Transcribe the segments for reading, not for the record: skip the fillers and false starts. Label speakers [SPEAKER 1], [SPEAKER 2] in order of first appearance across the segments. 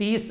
[SPEAKER 1] 30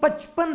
[SPEAKER 1] 55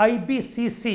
[SPEAKER 1] IBCC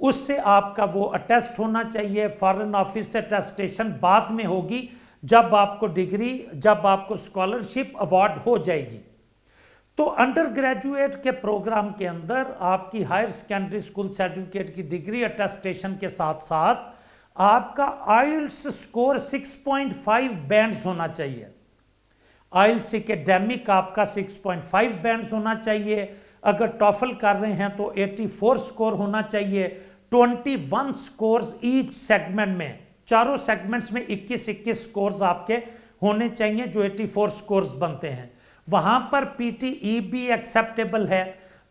[SPEAKER 1] اس سے آپ کا وہ اٹیسٹ ہونا چاہیے. فارن آفس سے اٹیسٹیشن بعد میں ہوگی جب آپ کو ڈگری، جب آپ کو اسکالرشپ ایوارڈ ہو جائے گی. تو انڈر گریجویٹ کے پروگرام کے اندر آپ کی ہائر سیکنڈری اسکول سرٹیفکیٹ کی ڈگری اٹیسٹیشن کے ساتھ ساتھ آپ کا آئلٹس سکور 6.5 بینڈز ہونا چاہیے. آئلٹس اکیڈیمک آپ کا 6.5 بینڈز ہونا چاہیے. اگر ٹوفل کر رہے ہیں تو 84 سکور ہونا چاہیے. 21 سکورز ایچ سیگمنٹ میں، چاروں سیگمنٹس میں 21 سکورز آپ کے ہونے چاہیے جو 84 سکورز بنتے ہیں. وہاں پر پی ٹی ای بھی ایکسیپٹیبل ہے.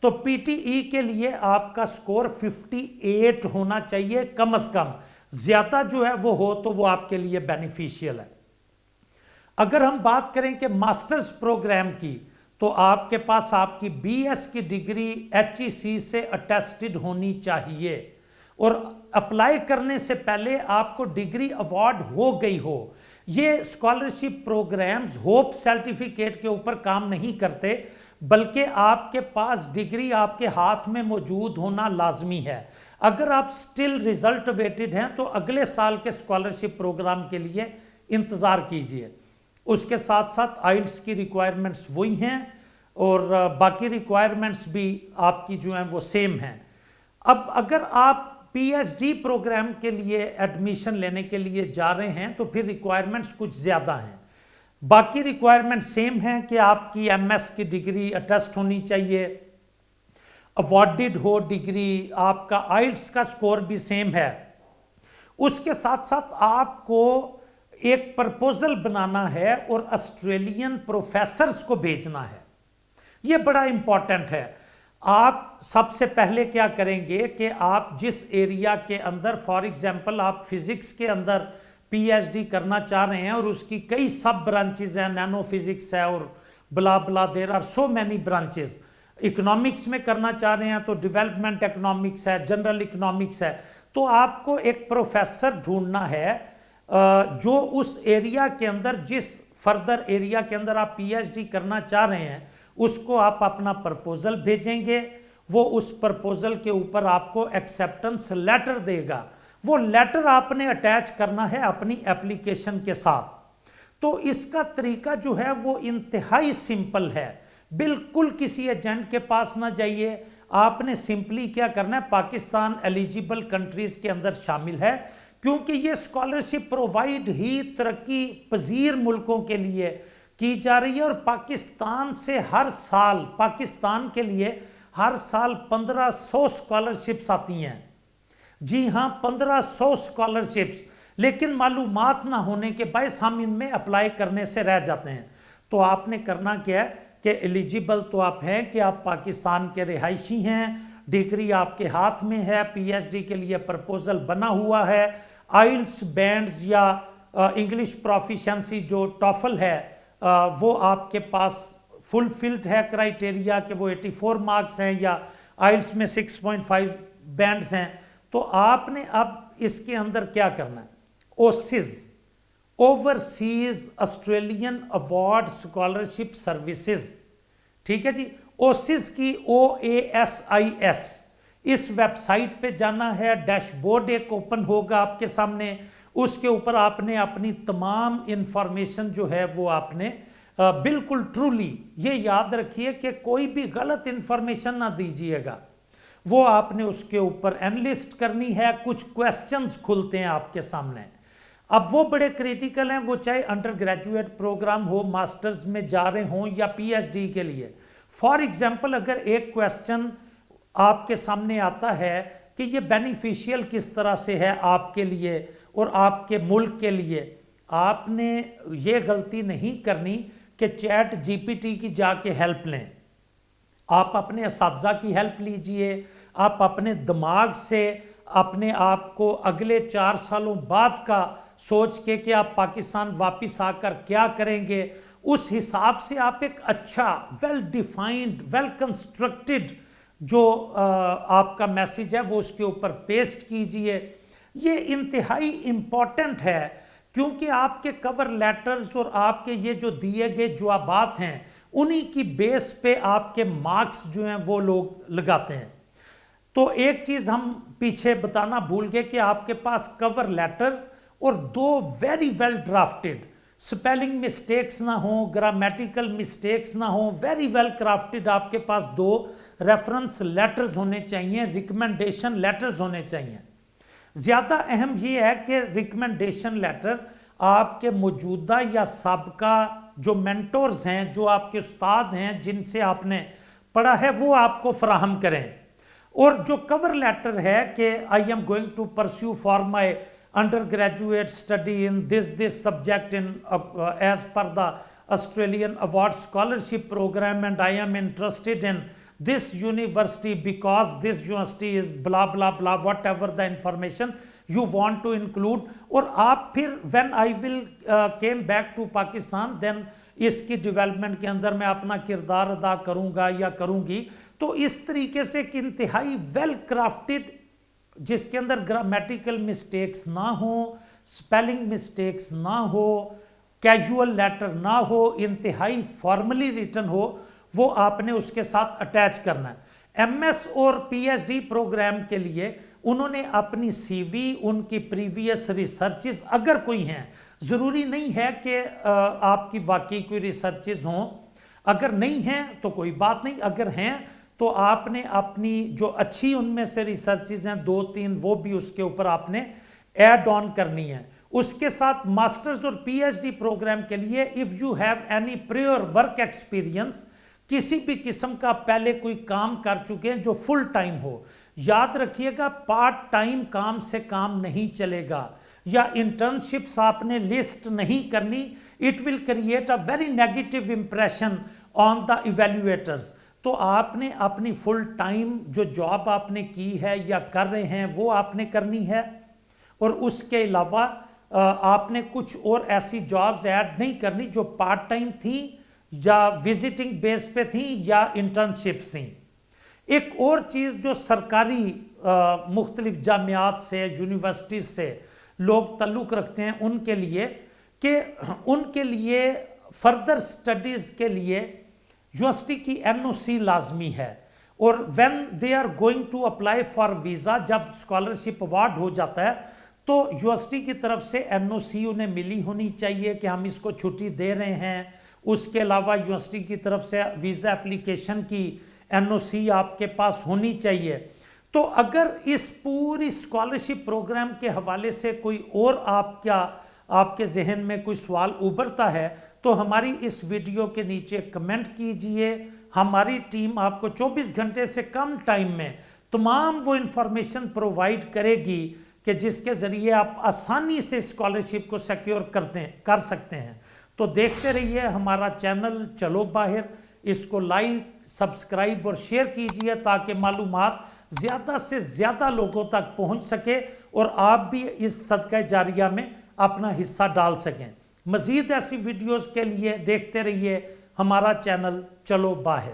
[SPEAKER 1] تو پی ٹی ای کے لیے آپ کا سکور 58 ہونا چاہیے کم از کم. زیادہ جو ہے وہ ہو تو وہ آپ کے لیے بینیفیشیل ہے. اگر ہم بات کریں کہ ماسٹرز پروگرام کی تو آپ کے پاس آپ کی بی ایس کی ڈگری ایچ ای سی سے اٹیسٹڈ ہونی چاہیے اور اپلائی کرنے سے پہلے آپ کو ڈگری ایوارڈ ہو گئی ہو. یہ اسکالرشپ پروگرامز ہوپ سرٹیفکیٹ کے اوپر کام نہیں کرتے بلکہ آپ کے پاس ڈگری آپ کے ہاتھ میں موجود ہونا لازمی ہے. اگر آپ سٹل ریزلٹ ویٹڈ ہیں تو اگلے سال کے اسکالرشپ پروگرام کے لیے انتظار کیجئے. اس کے ساتھ ساتھ آئلٹس کی ریکوائرمنٹس وہی ہیں اور باقی ریکوائرمنٹس بھی آپ کی جو ہیں وہ سیم ہیں. اب اگر آپ پی ایچ ڈی پروگرام کے لیے ایڈمیشن لینے کے لیے جا رہے ہیں تو پھر ریکوائرمنٹس کچھ زیادہ ہیں. باقی ریکوائرمنٹ سیم ہیں کہ آپ کی ایم ایس کی ڈگری اٹیسٹ ہونی چاہیے، ایوارڈڈ ہو ڈگری، آپ کا آئلٹس کا سکور بھی سیم ہے. اس کے ساتھ ساتھ آپ کو ایک پرپوزل بنانا ہے اور آسٹریلین پروفیسرز کو بھیجنا ہے. یہ بڑا امپورٹنٹ ہے. آپ سب سے پہلے کیا کریں گے کہ آپ جس ایریا کے اندر، فار ایگزامپل آپ فزکس کے اندر پی ایچ ڈی کرنا چاہ رہے ہیں اور اس کی کئی سب برانچز ہیں، نینو فزکس ہے اور blah blah, there are so many branches. Economics میں کرنا چاہ رہے ہیں تو ڈیولپمنٹ اکنامکس ہے، جنرل اکنامکس ہے. تو آپ کو ایک پروفیسر ڈھونڈنا ہے جو اس ایریا کے اندر، جس فردر ایریا کے اندر آپ پی ایچ ڈی کرنا چاہ رہے ہیں، اس کو آپ اپنا پرپوزل بھیجیں گے. وہ اس پرپوزل کے اوپر آپ کو ایکسیپٹنس لیٹر دے گا. وہ لیٹر آپ نے اٹیچ کرنا ہے اپنی اپلیکیشن کے ساتھ. تو اس کا طریقہ جو ہے وہ انتہائی سمپل ہے. بالکل کسی ایجنٹ کے پاس نہ جائیے. آپ نے سمپلی کیا کرنا ہے، پاکستان ایلیجیبل کنٹریز کے اندر شامل ہے کیونکہ یہ اسکالرشپ پرووائڈ ہی ترقی پذیر ملکوں کے لیے کی جا رہی ہے اور پاکستان سے ہر سال، پاکستان کے لیے ہر سال 1500 اسکالرشپس آتی ہیں. جی ہاں، 1500 اسکالرشپس. لیکن معلومات نہ ہونے کے باعث ہم ان میں اپلائی کرنے سے رہ جاتے ہیں. تو آپ نے کرنا کیا ہے کہ ایلیجیبل تو آپ ہیں کہ آپ پاکستان کے رہائشی ہیں، ڈگری آپ کے ہاتھ میں ہے، پی ایچ ڈی کے لیے پرپوزل بنا ہوا ہے، آئلٹس بینڈز یا انگلش پروفیشنسی جو ٹوفل ہے وہ آپ کے پاس فلفلڈ ہے کرائٹیریا کہ وہ 84 مارکس ہیں یا آئلٹس میں 6.5 بینڈز ہیں. تو آپ نے اب اس کے اندر کیا کرنا ہے، oasis, overseas Australian award scholarship services. ٹھیک ہے جی. اوسز کی OASIS اس ویب سائٹ پہ جانا ہے. ڈیش بورڈ ایک اوپن ہوگا آپ کے سامنے. اس کے اوپر آپ نے اپنی تمام انفارمیشن جو ہے وہ آپ نے بالکل ٹرولی یہ یاد رکھیے کہ کوئی بھی غلط انفارمیشن نہ دیجیے گا. وہ آپ نے اس کے اوپر انلسٹ کرنی ہے. کچھ کویسچنز کھلتے ہیں آپ کے سامنے. اب وہ بڑے کریٹیکل ہیں، وہ چاہے انڈر گریجویٹ پروگرام ہو، ماسٹرز میں جا رہے ہوں یا پی ایچ ڈی کے لیے. فار ایگزامپل اگر ایک کویسچن آپ کے سامنے آتا ہے کہ یہ بینیفیشیل کس طرح سے ہے آپ کے لیے اور آپ کے ملک کے لیے، آپ نے یہ غلطی نہیں کرنی کہ چیٹ جی پی ٹی کی جا کے ہیلپ لیں. آپ اپنے اساتذہ کی ہیلپ لیجئے. آپ اپنے دماغ سے اپنے آپ کو اگلے 4 سالوں بعد کا سوچ کے کہ آپ پاکستان واپس آ کر کیا کریں گے، اس حساب سے آپ ایک اچھا ویل ڈیفائنڈ ویل کنسٹرکٹڈ جو آپ کا میسیج ہے وہ اس کے اوپر پیسٹ کیجئے. یہ انتہائی امپورٹنٹ ہے کیونکہ آپ کے کور لیٹرز اور آپ کے یہ جو دیے گئے جوابات ہیں انہی کی بیس پہ آپ کے مارکس جو ہیں وہ لوگ لگاتے ہیں. تو ایک چیز ہم پیچھے بتانا بھول گئے کہ آپ کے پاس کور لیٹر اور 2 ویری ویل ڈرافٹڈ، سپیلنگ مسٹیکس نہ ہوں، گرامیٹیکل مسٹیکس نہ ہوں، ویری ویل کرافٹڈ آپ کے پاس 2 ریفرنس لیٹرز ہونے چاہیے، ریکمنڈیشن لیٹرز ہونے چاہیے۔ زیادہ اہم یہ ہے کہ ریکمنڈیشن لیٹر آپ کے موجودہ یا سابقہ جو مینٹورز ہیں، جو آپ کے استاد ہیں جن سے آپ نے پڑھا ہے، وہ آپ کو فراہم کریں۔ اور جو کور لیٹر ہے کہ I'm going to pursue for my undergraduate study in this subject in as per the Australian award scholarship program and I'm interested in this university because this university is blah blah blah whatever the information you want to include، اور آپ پھر when I will came back to Pakistan then اس کی development کے اندر میں اپنا کردار ادا کروں گا یا کروں گی۔ تو اس طریقے سے ایک انتہائی ویل کرافٹڈ جس کے اندر گرامیٹیکل مسٹیکس نہ ہوں، سپیلنگ مسٹیکس نہ ہو، کیجول لیٹر نہ ہو، انتہائی فارملی ریٹن ہو، وہ آپ نے اس کے ساتھ اٹیچ کرنا ہے۔ ایم ایس اور پی ایچ ڈی پروگرام کے لیے انہوں نے اپنی سی وی، ان کی پریویس ریسرچز اگر کوئی ہیں، ضروری نہیں ہے کہ آپ کی واقعی کوئی ریسرچز ہوں، اگر نہیں ہیں تو کوئی بات نہیں، اگر ہیں تو آپ نے اپنی جو اچھی ان میں سے ریسرچز ہیں 2-3 وہ بھی اس کے اوپر آپ نے ایڈ آن کرنی ہے۔ اس کے ساتھ ماسٹرز اور پی ایچ ڈی پروگرام کے لیے if you have any prayer work experience, کسی بھی قسم کا پہلے کوئی کام کر چکے ہیں جو فل ٹائم ہو، یاد رکھیے گا پارٹ ٹائم کام سے کام نہیں چلے گا، یا انٹرنشپس آپ نے لسٹ نہیں کرنی، it will create a very negative impression on the evaluators. تو آپ نے اپنی فل ٹائم جو جاب آپ نے کی ہے یا کر رہے ہیں وہ آپ نے کرنی ہے، اور اس کے علاوہ آپ نے کچھ اور ایسی جابز ایڈ نہیں کرنی جو پارٹ ٹائم تھیں یا وزٹنگ بیس پہ تھیں یا انٹرنشپس تھیں۔ ایک اور چیز جو سرکاری مختلف جامعات سے، یونیورسٹیز سے لوگ تعلق رکھتے ہیں ان کے لیے، کہ ان کے لیے فردر سٹڈیز کے لیے یونیورسٹی کی این او سی لازمی ہے، اور when they are going to apply for visa, جب اسکالرشپ ایوارڈ ہو جاتا ہے تو یونیورسٹی کی طرف سے این او سی انہیں ملی ہونی چاہیے کہ ہم اس کو چھٹی دے رہے ہیں۔ اس کے علاوہ یونیورسٹی کی طرف سے ویزا اپلیکیشن کی این او سی آپ کے پاس ہونی چاہیے۔ تو اگر اس پوری اسکالرشپ پروگرام کے حوالے سے کوئی اور آپ کے ذہن میں کوئی سوال ابھرتا ہے تو ہماری اس ویڈیو کے نیچے کمنٹ کیجئے، ہماری ٹیم آپ کو 24 گھنٹے سے کم ٹائم میں تمام وہ انفارمیشن پرووائیڈ کرے گی کہ جس کے ذریعے آپ آسانی سے اسکالرشپ کو سیکیور کر سکتے ہیں۔ تو دیکھتے رہیے ہمارا چینل چلو باہر، اس کو لائک، سبسکرائب اور شیئر کیجئے تاکہ معلومات زیادہ سے زیادہ لوگوں تک پہنچ سکے اور آپ بھی اس صدقہ جاریہ میں اپنا حصہ ڈال سکیں۔ مزید ایسی ویڈیوز کے لیے دیکھتے رہیے ہمارا چینل چلو باہر۔